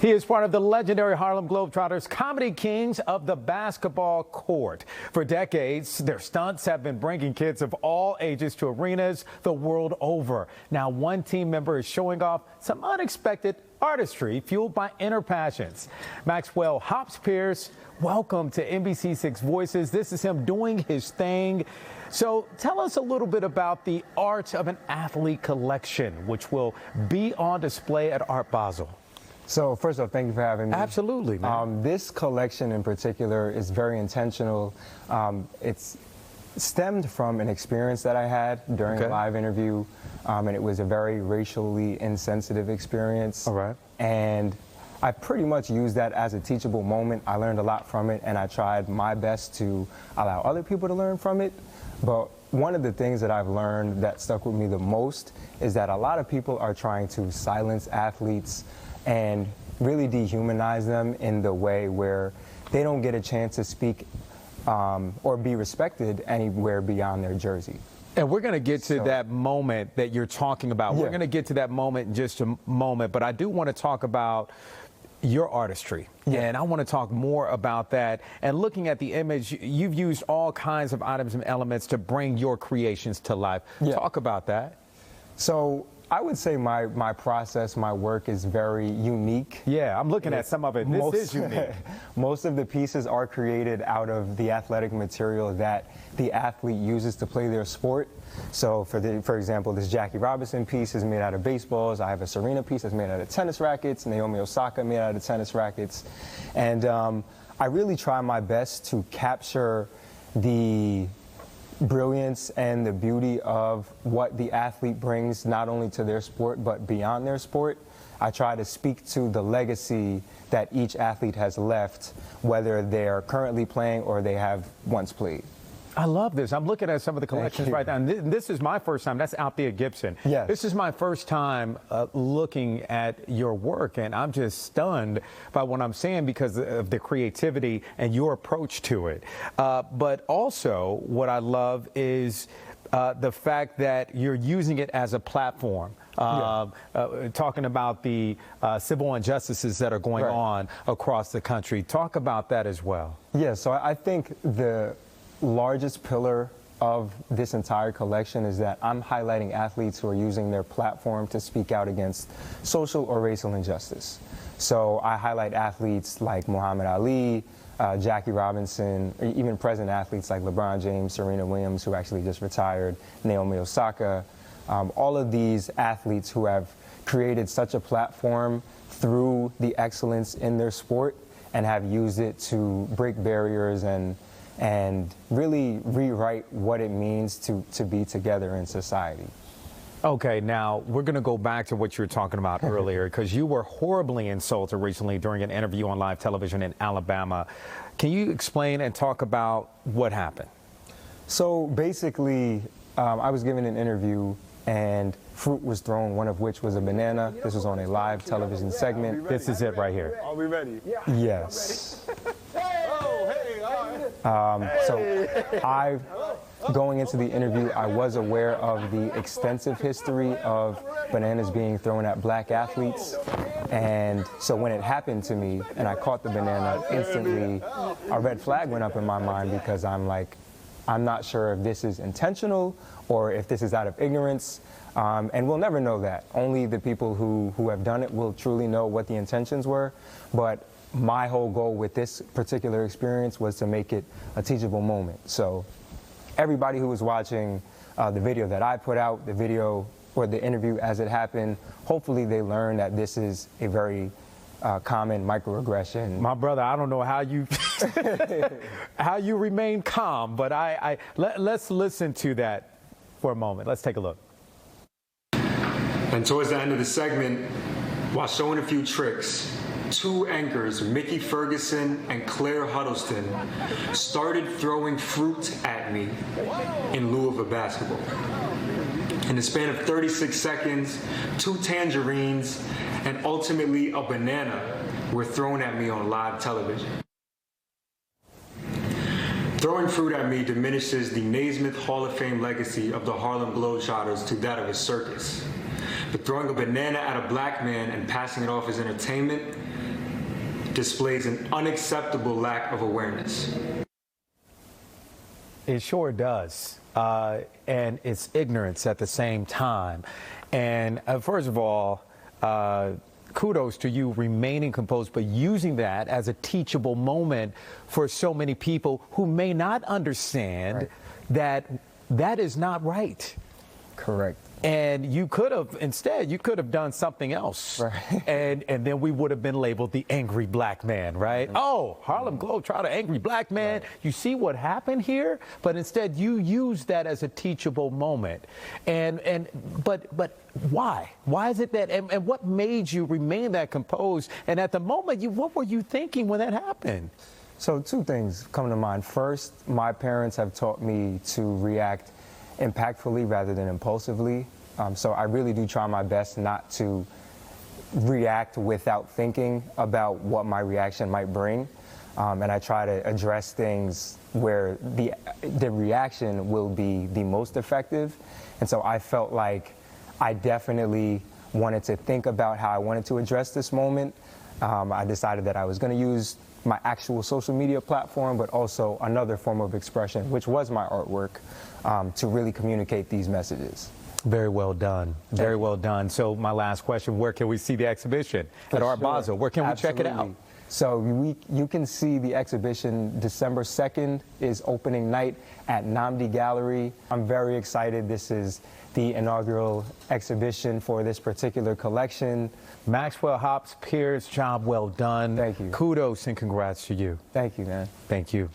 He is part of the legendary Harlem Globetrotters, comedy kings of the basketball court. For decades, their stunts have been bringing kids of all ages to arenas the world over. Now, one team member is showing off some unexpected artistry fueled by inner passions. Maxwell Hops Pierce, welcome to NBC6 Voices. This is him doing his thing. So tell us a little bit about the Art of an Athlete collection, which will be on display at Art Basel. So first off, thank you for having me. Absolutely, man. This collection in particular is very intentional. It's stemmed from an experience that I had during a live interview, and it was a very racially insensitive experience. All right. And I pretty much used that as a teachable moment. I learned a lot from it, and I tried my best to allow other people to learn from it. But one of the things that I've learned that stuck with me the most is that a lot of people are trying to silence athletes and really dehumanize them in the way where they don't get a chance to speak or be respected anywhere beyond their jersey. And we're going to get to that moment that you're talking about. We're going to get to that moment in just a moment, but I do want to talk about your artistry. And I want to talk more about that. And looking at the image, you've used all kinds of items and elements to bring your creations to life. Talk about that. So I would say my process, my work is very unique. Yeah, I'm looking at some of it. This is unique. Most of the pieces are created out of the athletic material that the athlete uses to play their sport. So for example, this Jackie Robinson piece is made out of baseballs. I have a Serena piece that's made out of tennis rackets. Naomi Osaka made out of tennis rackets. And I really try my best to capture the brilliance and the beauty of what the athlete brings not only to their sport but beyond their sport. I try to speak to the legacy that each athlete has left, whether they're currently playing or they have once played. I love this. I'm looking at some of the collections right now. And this is my first time. That's Althea Gibson. Yes. This is my first time looking at your work, and I'm just stunned by what I'm seeing because of the creativity and your approach to it. But also, what I love is the fact that you're using it as a platform. Talking about the civil injustices that are going on across the country. Talk about that as well. Yeah, so I think the largest pillar of this entire collection is that I'm highlighting athletes who are using their platform to speak out against social or racial injustice. So I highlight athletes like Muhammad Ali, Jackie Robinson, or even present athletes like LeBron James, Serena Williams, who actually just retired, Naomi Osaka. All of these athletes who have created such a platform through the excellence in their sport and have used it to break barriers and really rewrite what it means to be together in society. Okay, now we're going to go back to what you were talking about earlier because you were horribly insulted recently during an interview on live television in Alabama. Can you explain and talk about what happened? So basically, I was given an interview and fruit was thrown, one of which was a banana. This was on a live television segment. This is it right here. Are we ready? Yes. So going into the interview, I was aware of the extensive history of bananas being thrown at black athletes. And so when it happened to me and I caught the banana, instantly a red flag went up in my mind because I'm like, I'm not sure if this is intentional or if this is out of ignorance. And we'll never know that. Only the people who have done it will truly know what the intentions were. But my whole goal with this particular experience was to make it a teachable moment. So everybody who was watching the video that I put out, the video or the interview as it happened, hopefully they learn that this is a very common microaggression. My brother, I don't know how you how you remain calm, but let's listen to that for a moment. Let's take a look. And towards the end of the segment, while showing a few tricks, two anchors, Mickey Ferguson and Claire Huddleston, started throwing fruit at me in lieu of a basketball. In the span of 36 seconds, 2 tangerines and ultimately a banana were thrown at me on live television. Throwing fruit at me diminishes the Naismith Hall of Fame legacy of the Harlem Globetrotters to that of a circus. But throwing a banana at a black man and passing it off as entertainment displays an unacceptable lack of awareness. It sure does. And it's ignorance at the same time. And first of all, kudos to you remaining composed, but using that as a teachable moment for so many people who may not understand that that is not right. Correct. And you could have, instead, you could have done something else. Right. And then we would have been labeled the angry black man, right? Mm-hmm. Oh, Harlem Globetrotter, angry black man. Right. You see what happened here? But instead, you use that as a teachable moment. But why? Why is it that, and what made you remain that composed? And at the moment, what were you thinking when that happened? So two things come to mind. First, my parents have taught me to react impactfully rather than impulsively. So I really do try my best not to react without thinking about what my reaction might bring. And I try to address things where the reaction will be the most effective. And so I felt like I definitely wanted to think about how I wanted to address this moment. I decided that I was going to use my actual social media platform, but also another form of expression, which was my artwork, to really communicate these messages. Very well done. Very well done. So my last question, where can we see the exhibition? At Art Basel. Where can we check it out? So you can see the exhibition December 2nd is opening night at Namdi Gallery. I'm very excited. This is the inaugural exhibition for this particular collection. Maxwell Hops Pierce, job well done. Thank you. Kudos and congrats to you. Thank you, man. Thank you.